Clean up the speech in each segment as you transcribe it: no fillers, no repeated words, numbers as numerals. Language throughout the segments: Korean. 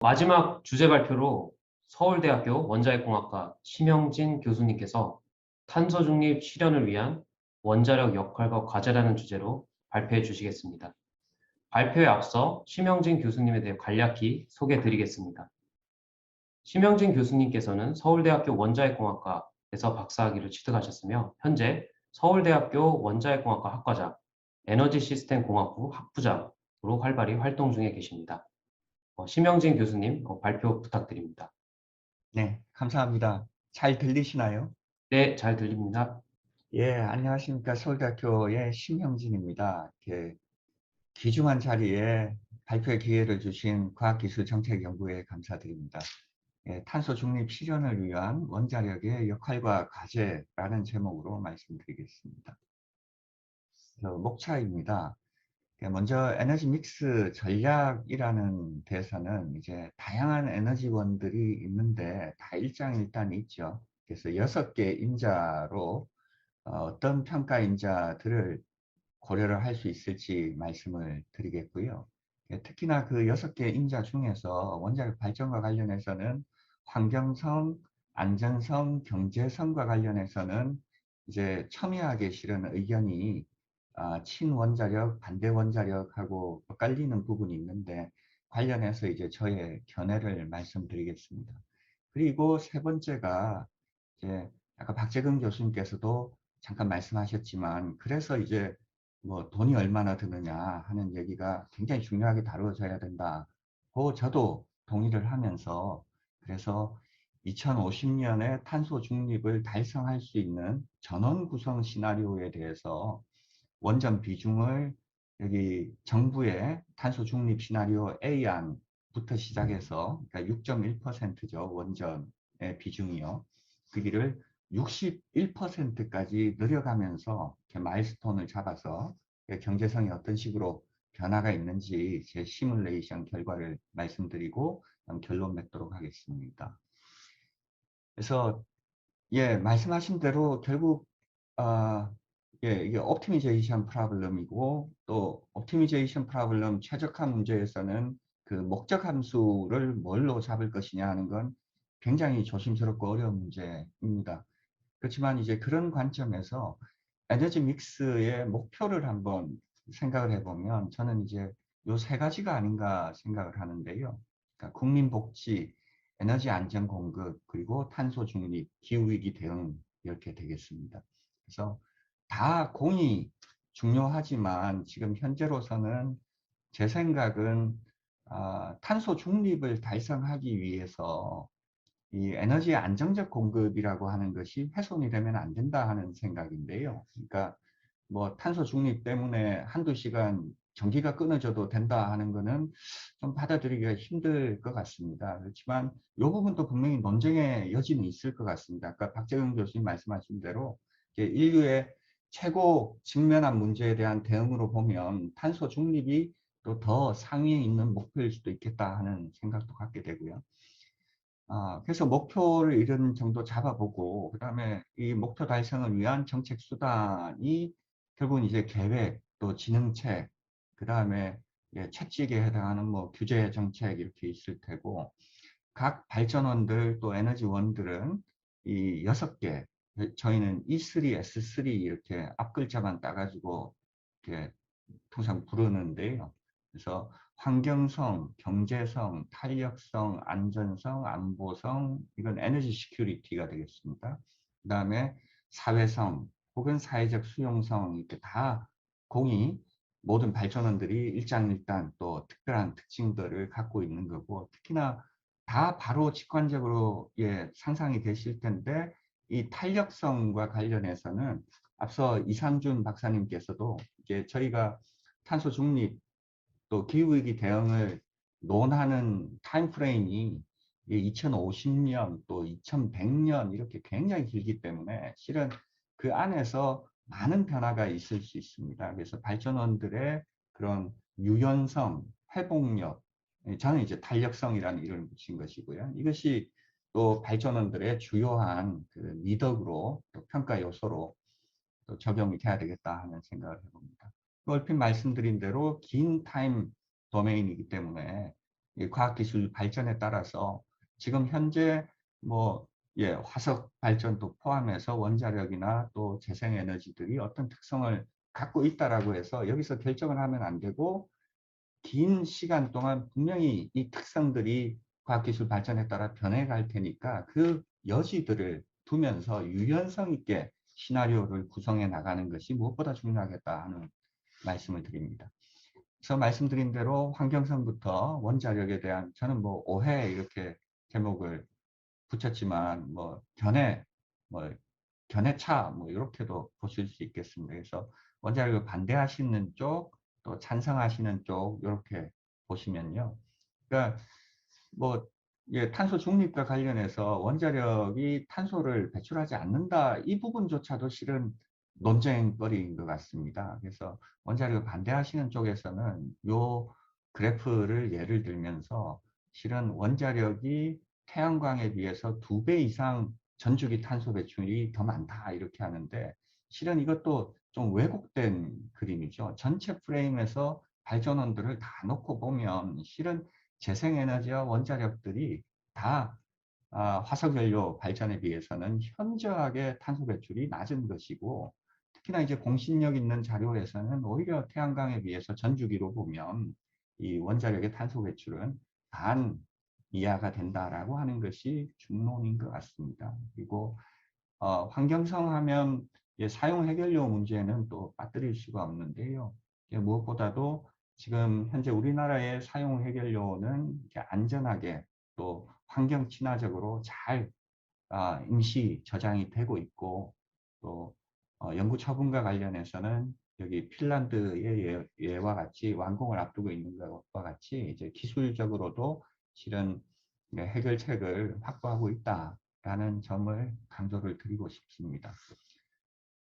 마지막 주제 발표로 서울대학교 원자핵공학과 심영진 교수님께서 탄소 중립 실현을 위한 원자력 역할과 과제라는 주제로 발표해 주시겠습니다. 발표에 앞서 심영진 교수님에 대해 간략히 소개해 드리겠습니다. 심영진 교수님께서는 서울대학교 원자핵공학과에서 박사학위를 취득하셨으며 현재 서울대학교 원자핵공학과 학과장, 에너지시스템공학부 학부장으로 활발히 활동 중에 계십니다. 심영진 교수님 발표 부탁드립니다. 네, 감사합니다. 잘 들리시나요? 네, 잘 들립니다. 예, 안녕하십니까. 서울대학교의 심형진입니다. 이렇게 귀중한 자리에 발표의 기회를 주신 과학기술정책연구회에 감사드립니다. 예, 탄소 중립 실현을 위한 원자력의 역할과 과제라는 제목으로 말씀드리겠습니다. 목차입니다. 먼저 에너지 믹스 전략이라는 데서는 이제 다양한 에너지원들이 있는데 다 일장일단이 있죠. 그래서 6개 임자로 어떤 평가 임자들을 고려를 할 수 있을지 말씀을 드리겠고요. 특히나 그 6개 임자 중에서 원자력 발전과 관련해서는 환경성, 안전성, 경제성과 관련해서는 이제 첨예하게 실은 의견이 친원자력, 반대원자력하고 엇갈리는 부분이 있는데 관련해서 이제 저의 견해를 말씀드리겠습니다. 그리고 세 번째가 이제 아까 박재근 교수님께서도 잠깐 말씀하셨지만 그래서 이제 뭐 돈이 얼마나 드느냐 하는 얘기가 굉장히 중요하게 다루어져야 된다고 저도 동의를 하면서 그래서 2050년에 탄소 중립을 달성할 수 있는 전원 구성 시나리오에 대해서 원전 비중을 여기 정부의 탄소 중립 시나리오 A안부터 시작해서 그러니까 6.1%죠. 원전의 비중이요. 그기를 61%까지 늘려가면서 마일스톤을 잡아서 경제성이 어떤 식으로 변화가 있는지 제 시뮬레이션 결과를 말씀드리고 결론 맺도록 하겠습니다. 그래서 예, 말씀하신 대로 결국 예, 이게 옵티미제이션 프로블럼이고 또 옵티미제이션 프로블럼 최적화 문제에서는 그 목적 함수를 뭘로 잡을 것이냐 하는 건 굉장히 조심스럽고 어려운 문제입니다. 그렇지만 이제 그런 관점에서 에너지 믹스의 목표를 한번 생각을 해보면 저는 이제 요 세 가지가 아닌가 생각을 하는데요. 그러니까 국민복지, 에너지 안전 공급, 그리고 탄소 중립, 기후위기 대응 이렇게 되겠습니다. 그래서 다 공이 중요하지만 지금 현재로서는 제 생각은 탄소 중립을 달성하기 위해서 이 에너지의 안정적 공급이라고 하는 것이 훼손이 되면 안 된다 하는 생각인데요. 그러니까 뭐 탄소 중립 때문에 한두 시간 전기가 끊어져도 된다 하는 거는 좀 받아들이기가 힘들 것 같습니다. 그렇지만 이 부분도 분명히 논쟁의 여지는 있을 것 같습니다. 아까 박재근 교수님 말씀하신 대로 인류의 최고 직면한 문제에 대한 대응으로 보면 탄소 중립이 또 더 상위에 있는 목표일 수도 있겠다 하는 생각도 갖게 되고요. 그래서 목표를 이런 정도 잡아보고, 그 다음에 이 목표 달성을 위한 정책 수단이 결국은 이제 계획, 또 진흥책, 그 다음에 채찍에 해당하는 뭐 규제 정책 이렇게 있을 테고, 각 발전원들 또 에너지원들은 이 6개, 저희는 E3, S3 이렇게 앞글자만 따가지고 이렇게 통상 부르는데요. 그래서 환경성, 경제성, 탄력성, 안전성, 안보성, 이건 에너지 시큐리티가 되겠습니다. 그 다음에 사회성 혹은 사회적 수용성 이렇게 다 공이 모든 발전원들이 일장일단 또 특별한 특징들을 갖고 있는 거고 특히나 다 바로 직관적으로 상상이 되실 텐데 이 탄력성과 관련해서는 앞서 이상준 박사님께서도 이제 저희가 탄소 중립 또 기후위기 대응을 논하는 타임프레임이 2050년 또 2100년 이렇게 굉장히 길기 때문에 실은 그 안에서 많은 변화가 있을 수 있습니다. 그래서 발전원들의 그런 유연성, 회복력, 저는 이제 탄력성이라는 이름을 붙인 것이고요. 이것이 또 발전원들의 주요한 그 미덕으로 또 평가 요소로 또 적용이 돼야 되겠다 하는 생각을 해봅니다. 얼핏 말씀드린 대로 긴 타임 도메인이기 때문에 이 과학기술 발전에 따라서 지금 현재 뭐 화석 발전도 포함해서 원자력이나 또 재생에너지들이 어떤 특성을 갖고 있다라고 해서 여기서 결정을 하면 안 되고 긴 시간 동안 분명히 이 특성들이 과학기술 발전에 따라 변해갈 테니까 그 여지들을 두면서 유연성 있게 시나리오를 구성해 나가는 것이 무엇보다 중요하겠다 하는 말씀을 드립니다. 그래서 말씀드린 대로 환경성부터 원자력에 대한 저는 뭐 오해 이렇게 제목을 붙였지만 뭐 뭐 견해차 뭐 이렇게도 보실 수 있겠습니다. 그래서 원자력을 반대하시는 쪽 또 찬성하시는 쪽 이렇게 보시면요. 그러니까 뭐 탄소 중립과 관련해서 원자력이 탄소를 배출하지 않는다 이 부분조차도 실은 논쟁거리인 것 같습니다. 그래서 원자력을 반대하시는 쪽에서는 요 그래프를 예를 들면서 실은 원자력이 태양광에 비해서 2배 이상 전주기 탄소 배출이 더 많다 이렇게 하는데 실은 이것도 좀 왜곡된 그림이죠. 전체 프레임에서 발전원들을 다 놓고 보면 실은 재생에너지와 원자력들이 다 화석연료 발전에 비해서는 현저하게 탄소 배출이 낮은 것이고 특히나 이제 공신력 있는 자료에서는 오히려 태양광에 비해서 전주기로 보면 이 원자력의 탄소 배출은 반 이하가 된다라고 하는 것이 중론인 것 같습니다. 그리고 환경성 하면 사용 해결료 문제는 또 빠뜨릴 수가 없는데요. 무엇보다도 지금 현재 우리나라의 사용 해결료는 안전하게 또 환경 친화적으로 잘 임시 저장이 되고 있고 또 연구 처분과 관련해서는 여기 핀란드의 예와 같이 완공을 앞두고 있는 것과 같이 이제 기술적으로도 실은 해결책을 확보하고 있다라는 점을 강조를 드리고 싶습니다.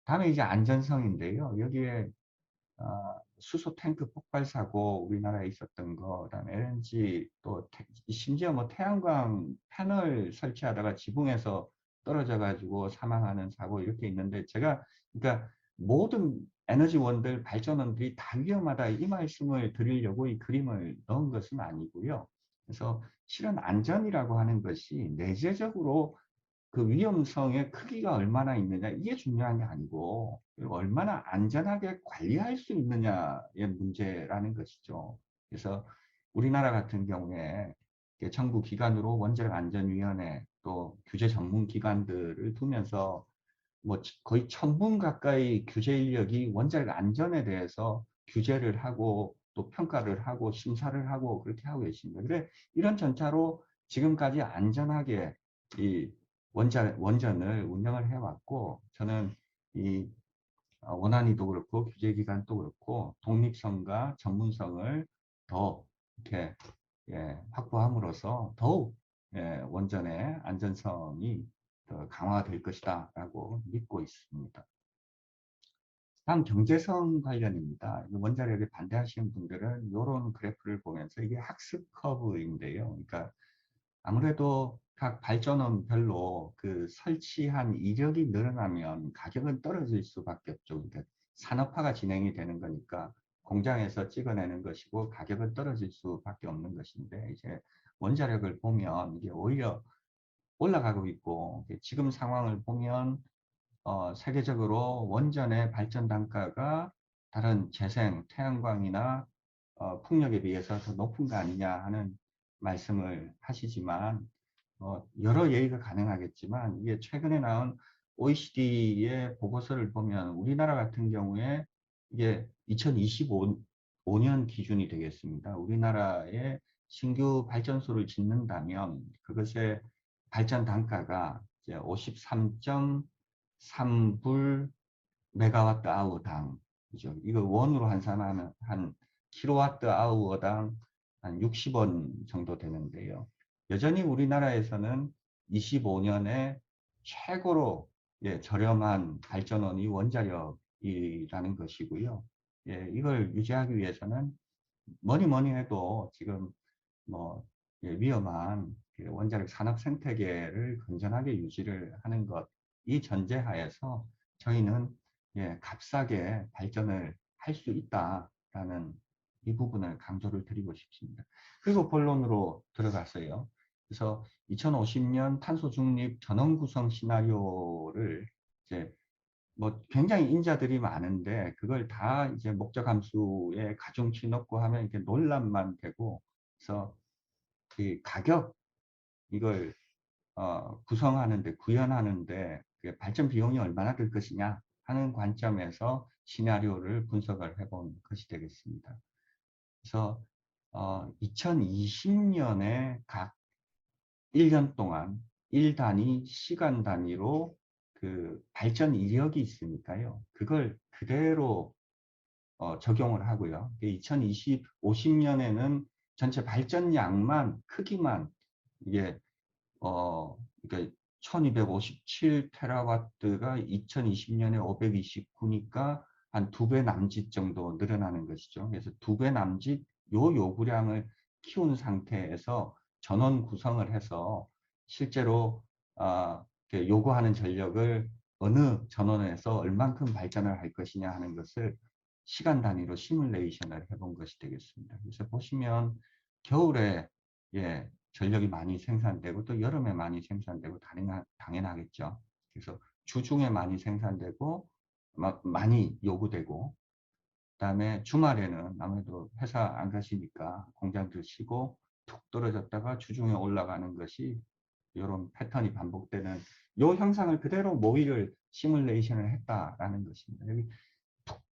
다음에 이제 안전성인데요. 여기에 수소 탱크 폭발 사고 우리나라에 있었던 거, 그다음에 LNG 또 심지어 뭐 태양광 패널 설치하다가 지붕에서 떨어져 가지고 사망하는 사고 이렇게 있는데 제가 그러니까 모든 에너지원들 발전원들이 다 위험하다 이 말씀을 드리려고 이 그림을 넣은 것은 아니고요. 그래서 실은 안전이라고 하는 것이 내재적으로 그 위험성의 크기가 얼마나 있느냐 이게 중요한 게 아니고 얼마나 안전하게 관리할 수 있느냐의 문제라는 것이죠. 그래서 우리나라 같은 경우에 정부 기관으로 원자력안전위원회 또 규제 전문 기관들을 두면서 뭐 거의 1000분 가까이 규제 인력이 원자력 안전에 대해서 규제를 하고 또 평가를 하고 심사를 하고 그렇게 하고 계십니다. 그래 이런 전차로 지금까지 안전하게 이 원전을 운영을 해왔고 저는 이 원안위도 그렇고 규제기관도 그렇고 독립성과 전문성을 더 이렇게 확보함으로써 더욱 원전의 안전성이 더 강화될 것이다 라고 믿고 있습니다. 다음 경제성 관련입니다. 원자력에 반대하시는 분들은 이런 그래프를 보면서 이게 학습 커브인데요. 그러니까 아무래도 각 발전원별로 그 설치한 이력이 늘어나면 가격은 떨어질 수밖에 없죠. 그러니까 산업화가 진행이 되는 거니까 공장에서 찍어내는 것이고 가격은 떨어질 수밖에 없는 것인데 이제 원자력을 보면 이게 오히려 올라가고 있고 지금 상황을 보면 세계적으로 원전의 발전 단가가 다른 재생, 태양광이나 풍력에 비해서 더 높은 거 아니냐 하는 말씀을 하시지만 여러 예의가 가능하겠지만 이게 최근에 나온 OECD의 보고서를 보면 우리나라 같은 경우에 이게 2025년 기준이 되겠습니다. 우리나라의 신규 발전소를 짓는다면 그것의 발전 단가가 이제 53.3불 메가와트 아워당 이죠. 이거 원으로 환산하면 한 킬로와트 아워당 한 60원 정도 되는데요. 여전히 우리나라에서는 25년에 최고로 저렴한 발전원이 원자력이라는 것이고요. 이걸 유지하기 위해서는 뭐니 해도 지금 뭐 위험한 원자력 산업 생태계를 건전하게 유지를 하는 것, 이 전제하에서 저희는 값싸게 발전을 할 수 있다라는 이 부분을 강조를 드리고 싶습니다. 그리고 본론으로 들어갔어요. 그래서 2050년 탄소 중립 전원 구성 시나리오를 이제 뭐 굉장히 인자들이 많은데 그걸 다 이제 목적 함수에 가중치 넣고 하면 이렇게 논란만 되고, 그래서 이 가격 이걸 구성하는데 구현하는데 발전 비용이 얼마나 들 것이냐 하는 관점에서 시나리오를 분석을 해본 것이 되겠습니다. 그래서 2020년에 각 1년 동안 1단위 시간 단위로 그 발전 이력이 있으니까요. 그걸 그대로 적용을 하고요. 50년에는 전체 발전량만 크기만 이게 그러니까 1257 테라와트가 2020년에 529니까 한 2배 남짓 정도 늘어나는 것이죠. 그래서 2배 남짓 요 요구량을 키운 상태에서 전원 구성을 해서 실제로 요구하는 전력을 어느 전원에서 얼만큼 발전을 할 것이냐 하는 것을 시간 단위로 시뮬레이션을 해본 것이 되겠습니다. 그래서 보시면 겨울에 전력이 많이 생산되고 또 여름에 많이 생산되고 당연하겠죠. 그래서 주중에 많이 생산되고 많이 요구되고, 그다음에 주말에는 아무래도 회사 안 가시니까 공장들 쉬고 툭 떨어졌다가 주중에 올라가는 것이 이런 패턴이 반복되는 요 형상을 그대로 모의를 시뮬레이션을 했다라는 것입니다. 여기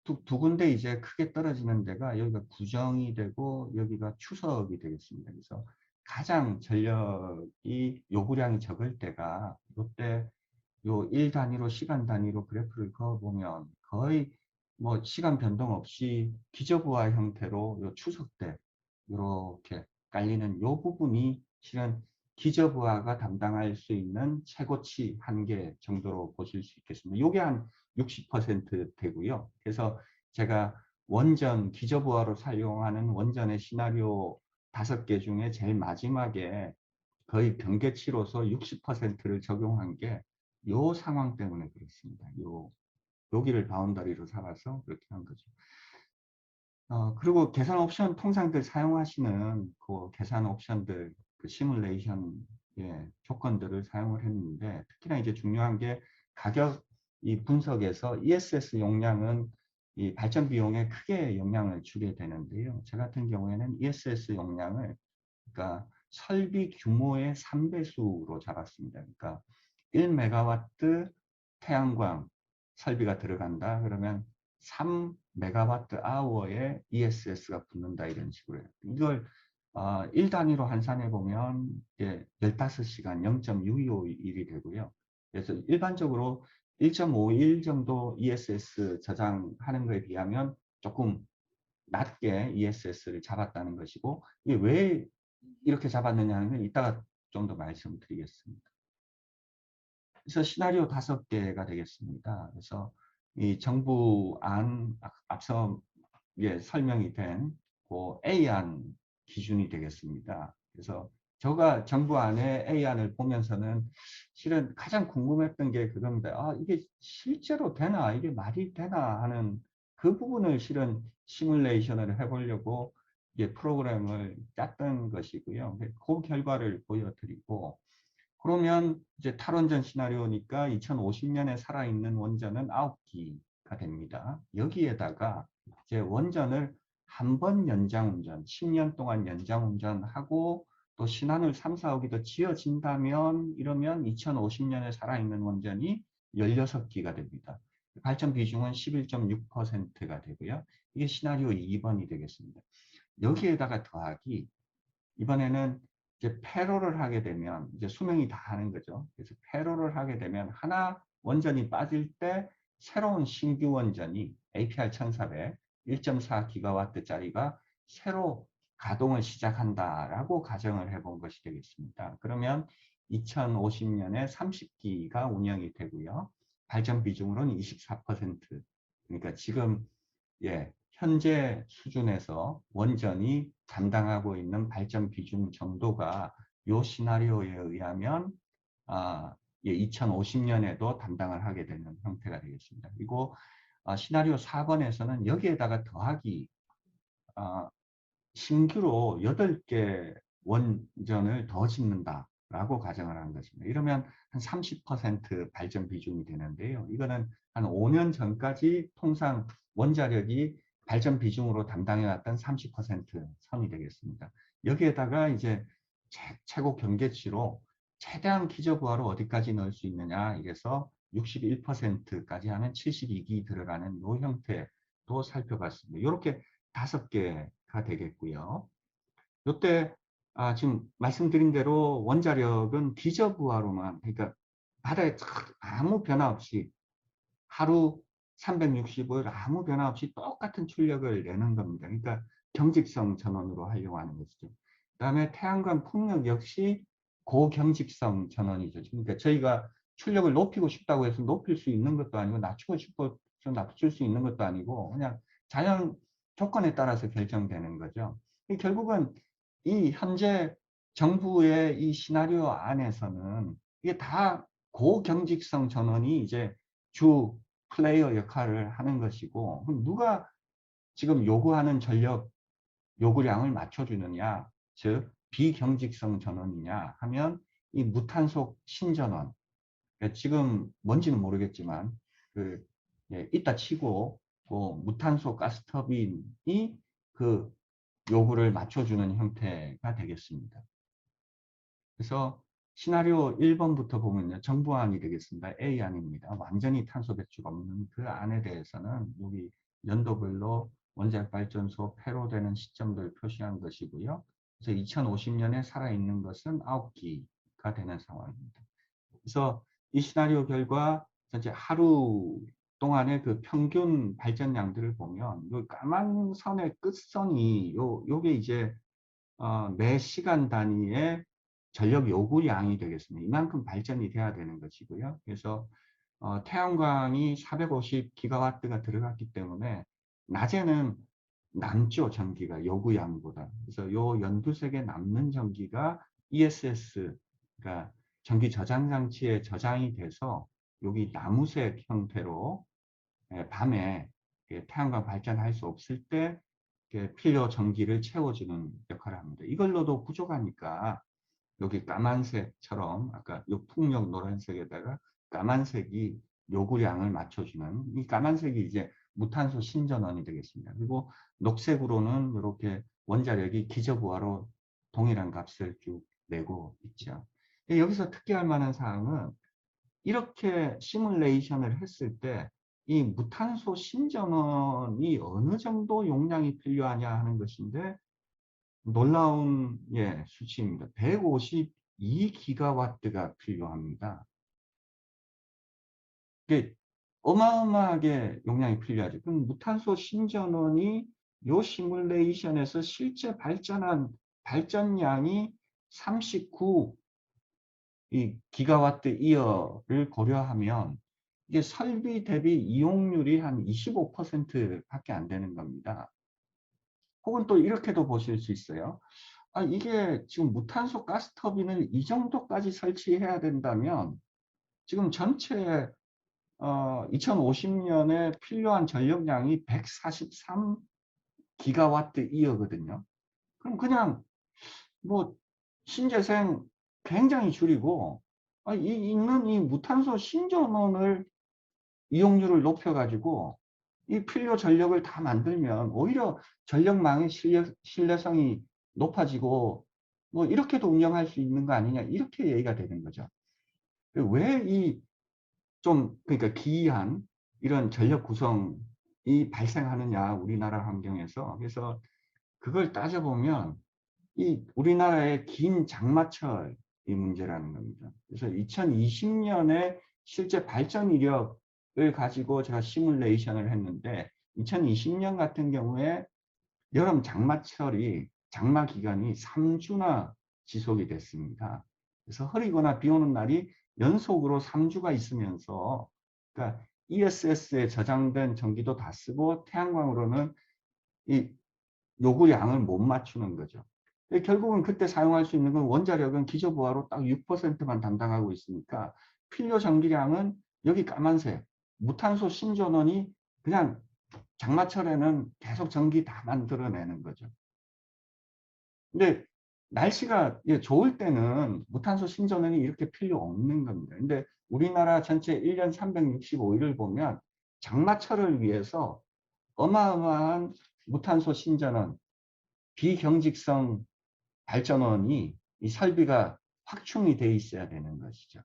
두 군데 이제 크게 떨어지는 데가 여기가 구정이 되고 여기가 추석이 되겠습니다. 그래서 가장 전력이 요구량이 적을 때가 요때 요 1단위로 시간 단위로 그래프를 그어보면 거의 뭐 시간 변동 없이 기저부하 형태로 요 추석 때 이렇게 깔리는 요 부분이 실은 기저부하가 담당할 수 있는 최고치 한계 정도로 보실 수 있겠습니다. 요게 한 60% 되고요. 그래서 제가 원전 기저부하로 사용하는 원전의 시나리오 5개 중에 제일 마지막에 거의 경계치로서 60%를 적용한 게 요 상황 때문에 그렇습니다. 여기를 바운더리로 잡아서 그렇게 한 거죠. 그리고 계산 옵션 통상들 사용하시는 그 계산 옵션들, 그 시뮬레이션 조건들을 사용을 했는데, 특히나 이제 중요한 게 가격 이 분석에서 ESS 용량은 이 발전 비용에 크게 영향을 주게 되는데요. 저 같은 경우에는 ESS 용량을 그러니까 설비 규모의 3배수로 잡았습니다. 그러니까 1메가와트 태양광 설비가 들어간다. 그러면 3메가와트 아워에 ESS가 붙는다. 이런 식으로 해요. 이걸 1단위로 환산해 보면 15시간 0.625일이 되고요. 그래서 일반적으로 1.51 정도 ESS 저장하는 것에 비하면 조금 낮게 ESS를 잡았다는 것이고, 이게 왜 이렇게 잡았느냐 하는 건 이따가 좀 더 말씀드리겠습니다. 그래서 시나리오 5개가 되겠습니다. 그래서 이 정부안 앞서 설명이 된 그 A안 기준이 되겠습니다. 그래서 제가 정부안의 A안을 보면서는 실은 가장 궁금했던 게 그겁니다. 이게 실제로 되나? 이게 말이 되나? 하는 그 부분을 실은 시뮬레이션을 해보려고 프로그램을 짰던 것이고요. 그 결과를 보여드리고, 그러면 이제 탈원전 시나리오니까 2050년에 살아있는 원전은 9기가 됩니다. 여기에다가 이제 원전을 한 번 연장 운전, 10년 동안 연장 운전하고 또 신한울 3, 4호기 더 지어진다면, 이러면 2050년에 살아있는 원전이 16기가 됩니다. 발전 비중은 11.6%가 되고요. 이게 시나리오 2번이 되겠습니다. 여기에다가 더하기, 이번에는 이제 폐로를 하게 되면 이제 수명이 다 하는 거죠. 그래서 폐로를 하게 되면 하나 원전이 빠질 때 새로운 신규 원전이 APR 1400 1.4기가와트짜리가 새로 가동을 시작한다라고 가정을 해본 것이 되겠습니다. 그러면 2050년에 30기가 운영이 되고요. 발전 비중으로는 24%. 그러니까 지금 현재 수준에서 원전이 담당하고 있는 발전 비중 정도가 이 시나리오에 의하면 2050년에도 담당을 하게 되는 형태가 되겠습니다. 그리고 시나리오 4번에서는 여기에다가 더하기 신규로 8개 원전을 더 짓는다라고 가정을 한 것입니다. 이러면 한 30% 발전 비중이 되는데요. 이거는 한 5년 전까지 통상 원자력이 발전 비중으로 담당해 왔던 30% 선이 되겠습니다. 여기에다가 이제 최고 경계치로 최대한 기저부하로 어디까지 넣을 수 있느냐, 이래서 61%까지 하면 72기 들어가는 이 형태도 살펴봤습니다. 이렇게 5개가 되겠고요. 이때 지금 말씀드린 대로 원자력은 기저부하로만, 그러니까 바다에 아무 변화 없이 하루 365일 아무 변화 없이 똑같은 출력을 내는 겁니다. 그러니까 경직성 전원으로 하려고 하는 것이죠. 그다음에 태양광 풍력 역시 고경직성 전원이죠. 그러니까 저희가 출력을 높이고 싶다고 해서 높일 수 있는 것도 아니고 낮추고 싶어서 낮출 수 있는 것도 아니고 그냥 자연 조건에 따라서 결정되는 거죠. 결국은 이 현재 정부의 이 시나리오 안에서는 이게 다 고경직성 전원이 이제 주 플레이어 역할을 하는 것이고, 그럼 누가 지금 요구하는 전력 요구량을 맞춰주느냐, 즉 비경직성 전원이냐 하면 이 무탄소 신전원, 지금 뭔지는 모르겠지만 이따 치고 무탄소 가스터빈이 그 요구를 맞춰주는 형태가 되겠습니다. 그래서 시나리오 1번부터 보면요. 정부안이 되겠습니다. A안입니다. 완전히 탄소 배출가 없는 그 안에 대해서는 여기 연도별로 원자력 발전소 폐로되는 시점들 표시한 것이고요. 그래서 2050년에 살아있는 것은 9기가 되는 상황입니다. 그래서 이 시나리오 결과 이제 하루 동안의 그 평균 발전량들을 보면 요 까만 선의 끝선이 요게 이제 매 시간 단위의 전력 요구량이 되겠습니다. 이만큼 발전이 돼야 되는 것이고요. 그래서 태양광이 450기가와트가 들어갔기 때문에 낮에는 남죠, 전기가 요구량보다. 그래서 요 연두색에 남는 전기가 ESS, 그러니까 전기 저장 장치에 저장이 돼서 여기 나무색 형태로 밤에 태양광 발전할 수 없을 때 필요 전기를 채워주는 역할을 합니다. 이걸로도 부족하니까 여기 까만색처럼 아까 요 풍력 노란색에다가 까만색이 요구량을 맞춰주는 이 까만색이 이제 무탄소 신전원이 되겠습니다. 그리고 녹색으로는 이렇게 원자력이 기저부하로 동일한 값을 쭉 내고 있죠. 여기서 특기할 만한 사항은 이렇게 시뮬레이션을 했을 때 이 무탄소 신전원이 어느 정도 용량이 필요하냐 하는 것인데 놀라운 수치입니다. 152기가와트가 필요합니다. 이게 어마어마하게 용량이 필요하죠. 그럼 무탄소 신전원이 요 시뮬레이션에서 실제 발전한 발전량이 39 이 기가와트 이어를 고려하면 이게 설비 대비 이용률이 한 25%밖에 안 되는 겁니다. 혹은 또 이렇게도 보실 수 있어요. 이게 지금 무탄소 가스터빈을 이 정도까지 설치해야 된다면 지금 전체 2050년에 필요한 전력량이 143 기가와트 이어거든요. 그럼 그냥 뭐 신재생 굉장히 줄이고 있는 이 무탄소 신전원을 이용률을 높여가지고 이 필요 전력을 다 만들면 오히려 전력망의 신뢰성이 높아지고 뭐 이렇게도 운영할 수 있는 거 아니냐 이렇게 얘기가 되는 거죠. 왜 이 좀 그러니까 기이한 이런 전력 구성이 발생하느냐 우리나라 환경에서. 그래서 그걸 따져보면 이 우리나라의 긴 장마철이 문제라는 겁니다. 그래서 2020년에 실제 발전 이력을 가지고 제가 시뮬레이션을 했는데 2020년 같은 경우에 여름 장마철이 장마 기간이 3주나 지속이 됐습니다. 그래서 흐리거나 비 오는 날이 연속으로 3주가 있으면서 그러니까 ESS에 저장된 전기도 다 쓰고 태양광으로는 이 요구량을 못 맞추는 거죠. 결국은 그때 사용할 수 있는 건 원자력은 기저부하로 딱 6%만 담당하고 있으니까 필요 전기량은 여기 까만색 무탄소 신전원이 그냥 장마철에는 계속 전기 다 만들어내는 거죠. 근데 날씨가 좋을 때는 무탄소 신전원이 이렇게 필요 없는 겁니다. 근데 우리나라 전체 1년 365일을 보면 장마철을 위해서 어마어마한 무탄소 신전원, 비경직성 발전원이 이 설비가 확충이 돼 있어야 되는 것이죠.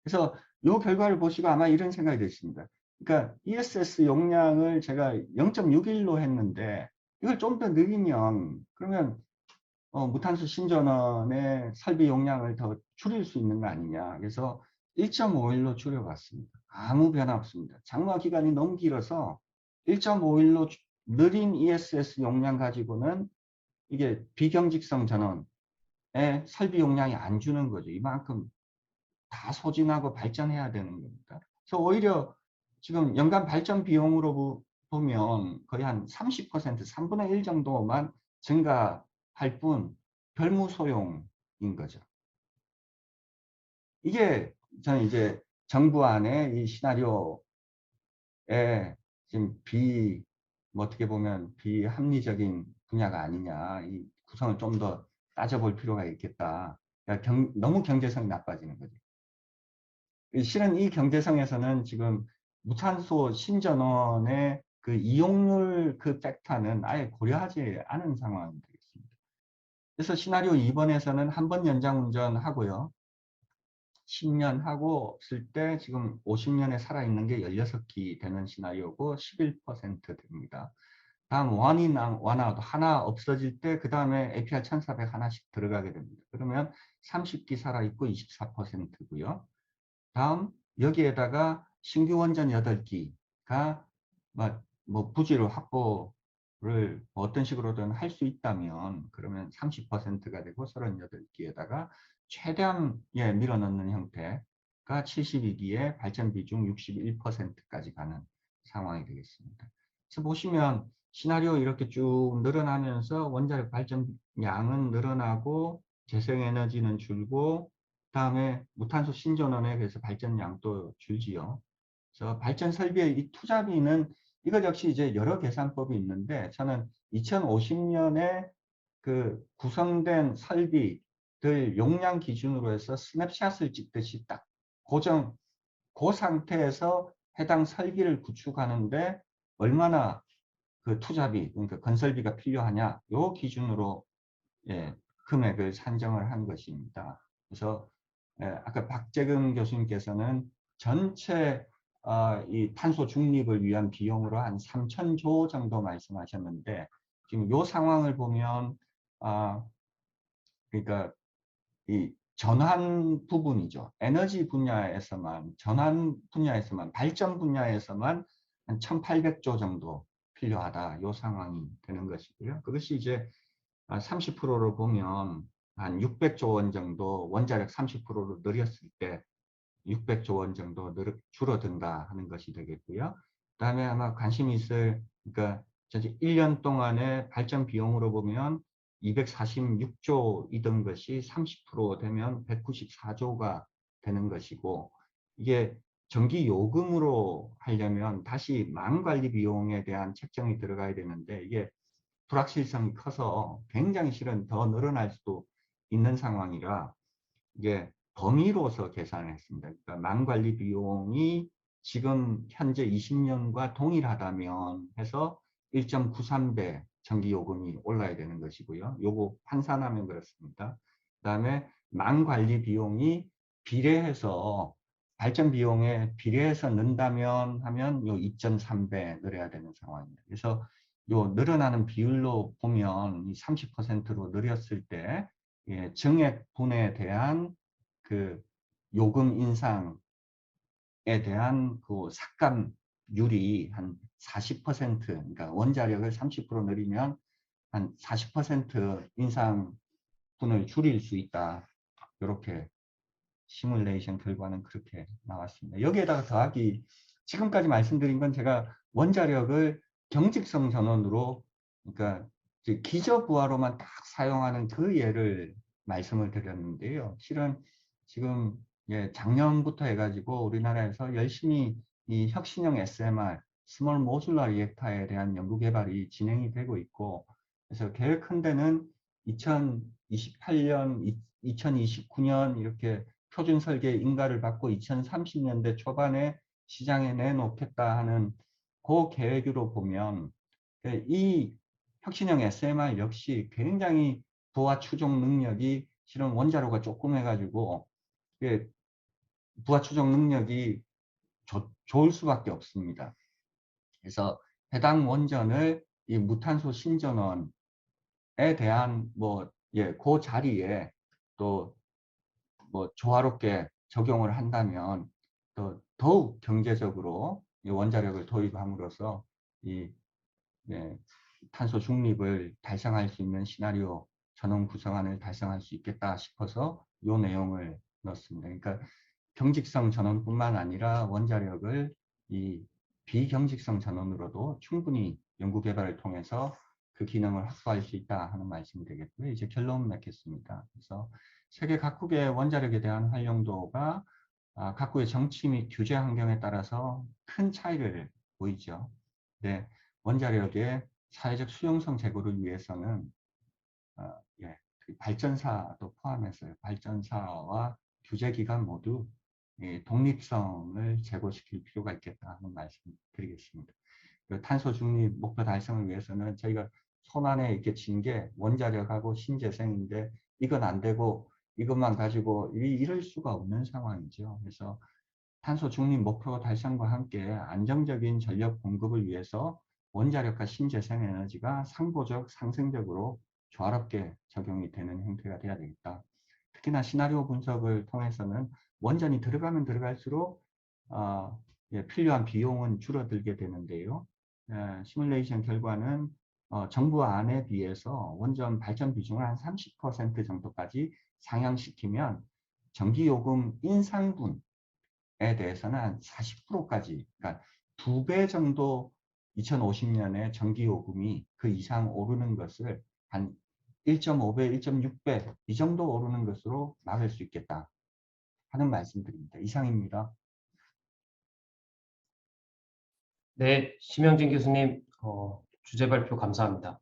그래서 이 결과를 보시고 아마 이런 생각이 드십니다. 그러니까 ESS 용량을 제가 0.61로 했는데 이걸 좀 더 늘리면 그러면 무탄소 신전원의 설비 용량을 더 줄일 수 있는 거 아니냐. 그래서 1.51로 줄여봤습니다. 아무 변화 없습니다. 장마 기간이 너무 길어서 1.51로 느린 ESS 용량 가지고는 이게 비경직성 전원의 설비 용량이 안 주는 거죠. 이만큼 다 소진하고 발전해야 되는 겁니다. 그래서 오히려 지금 연간 발전 비용으로 보면 거의 한 30%, 3분의 1 정도만 증가할 뿐 별무소용인 거죠. 이게 저는 이제 정부 안에 이 시나리오에 지금 뭐 어떻게 보면 비합리적인 분야가 아니냐. 이 구성을 좀 더 따져볼 필요가 있겠다. 그러니까 너무 경제성이 나빠지는 거죠. 실은 이 경제성에서는 지금 무탄소 신전원의 그 이용률 그 팩터는 아예 고려하지 않은 상황이 되겠습니다. 그래서 시나리오 2번에서는 한 번 연장 운전하고요. 10년 하고 쓸 때 지금 50년에 살아있는 게 16기 되는 시나리오고 11% 됩니다. 다음 원아웃 하나 없어질 때 그 다음에 APR 1400 하나씩 들어가게 됩니다. 그러면 30기 살아있고 24%고요. 다음 여기에다가 신규 원전 8기가 뭐 부지를 확보를 어떤 식으로든 할 수 있다면 그러면 30%가 되고 38기에다가 최대한에 밀어넣는 형태가 72기에 발전 비중 61%까지 가는 상황이 되겠습니다. 그래서 보시면 시나리오 이렇게 쭉 늘어나면서 원자력 발전량은 늘어나고 재생에너지는 줄고 다음에 무탄소 신전원에 비해서 발전량도 줄지요. 그래서 발전 설비의 이 투자비는 이것 역시 이제 여러 계산법이 있는데 저는 2050년에 그 구성된 설비들 용량 기준으로 해서 스냅샷을 찍듯이 딱 고정 그 상태에서 해당 설비를 구축하는데 얼마나 그 투자비 그러니까 건설비가 필요하냐 요 기준으로 금액을 산정을 한 것입니다. 그래서 아까 박재근 교수님께서는 전체 이 탄소 중립을 위한 비용으로 한 3천조 정도 말씀하셨는데 지금 이 상황을 보면 그러니까 이 전환 부분이죠. 에너지 분야에서만 전환 분야에서만 발전 분야에서만 한 1,800조 정도 필요하다. 이 상황이 되는 것이고요. 그것이 이제 30%로 보면 한 600조 원 정도 원자력 30%로 늘렸을 때 600조 원 정도 줄어든다 하는 것이 되겠고요. 그다음에 아마 관심이 있을 그러니까 전체 1년 동안의 발전 비용으로 보면 246조이던 것이 30% 되면 194조가 되는 것이고 이게 전기 요금으로 하려면 다시 망관리 비용에 대한 책정이 들어가야 되는데 이게 불확실성이 커서 굉장히 실은 더 늘어날 수도 있는 상황이라 이게 범위로서 계산을 했습니다. 그러니까 망관리 비용이 지금 현재 20년과 동일하다면 해서 1.93배 전기요금이 올라야 되는 것이고요. 요거 환산하면 그렇습니다. 그 다음에 망관리 비용이 비례해서 발전 비용에 비례해서 는다면 하면 요 2.3배 늘어야 되는 상황입니다. 그래서 요 늘어나는 비율로 보면 이 30%로 늘렸을 때 증액분에 대한 그 요금 인상에 대한 그 삭감률이 한 40%, 그러니까 원자력을 30% 늘리면 한 40% 인상분을 줄일 수 있다. 이렇게 시뮬레이션 결과는 그렇게 나왔습니다. 여기에다가 더하기 지금까지 말씀드린 건 제가 원자력을 경직성 전원으로 그러니까 기저부하로만 딱 사용하는 그 예를 말씀을 드렸는데요. 실은 지금 작년부터 해가지고 우리나라에서 열심히 이 혁신형 SMR, 스몰 모듈러 리액터에 대한 연구 개발이 진행이 되고 있고 그래서 계획한 데는 2028년, 2029년 이렇게 표준 설계 인가를 받고 2030년대 초반에 시장에 내놓겠다 하는 그 계획으로 보면 이 혁신형 SMR 역시 굉장히 부하 추종 능력이 실은 원자로가 조금 해가지고 부하 추종 능력이 좋을 수밖에 없습니다. 그래서 해당 원전을 이 무탄소 신전원에 대한 그 자리에 또 조화롭게 적용을 한다면 또 더욱 경제적으로 이 원자력을 도입함으로써 이 탄소 중립을 달성할 수 있는 시나리오 전원 구성안을 달성할 수 있겠다 싶어서 이 내용을 넣었습니다. 그러니까 경직성 전원뿐만 아니라 원자력을 이 비경직성 전원으로도 충분히 연구 개발을 통해서 그 기능을 확보할 수 있다 하는 말씀이 되겠고요. 이제 결론 맺겠습니다. 그래서 세계 각국의 원자력에 대한 활용도가 각국의 정치 및 규제 환경에 따라서 큰 차이를 보이죠. 네, 원자력의 사회적 수용성 제고를 위해서는 그 발전사도 포함해서 발전사와 규제기관 모두 독립성을 제고시킬 필요가 있겠다 하는 말씀 드리겠습니다. 그 탄소 중립 목표 달성을 위해서는 저희가 손안에 이렇게 쥔 게 원자력하고 신재생인데 이건 안 되고 이것만 가지고 이럴 수가 없는 상황이죠. 그래서 탄소 중립 목표 달성과 함께 안정적인 전력 공급을 위해서 원자력과 신재생 에너지가 상보적 상생적으로 조화롭게 적용이 되는 형태가 돼야 되겠다. 특히나 시나리오 분석을 통해서는 원전이 들어가면 들어갈수록 필요한 비용은 줄어들게 되는데요. 시뮬레이션 결과는 정부 안에 비해서 원전 발전 비중을 한 30% 정도까지 상향시키면 전기요금 인상분 대해서는 한 40%까지, 그러니까 2배 정도 2050년에 전기요금이 그 이상 오르는 것을 한 1.5배, 1.6배 이 정도 오르는 것으로 막을 수 있겠다 하는 말씀드립니다. 이상입니다. 네, 심영진 교수님, 주제 발표 감사합니다.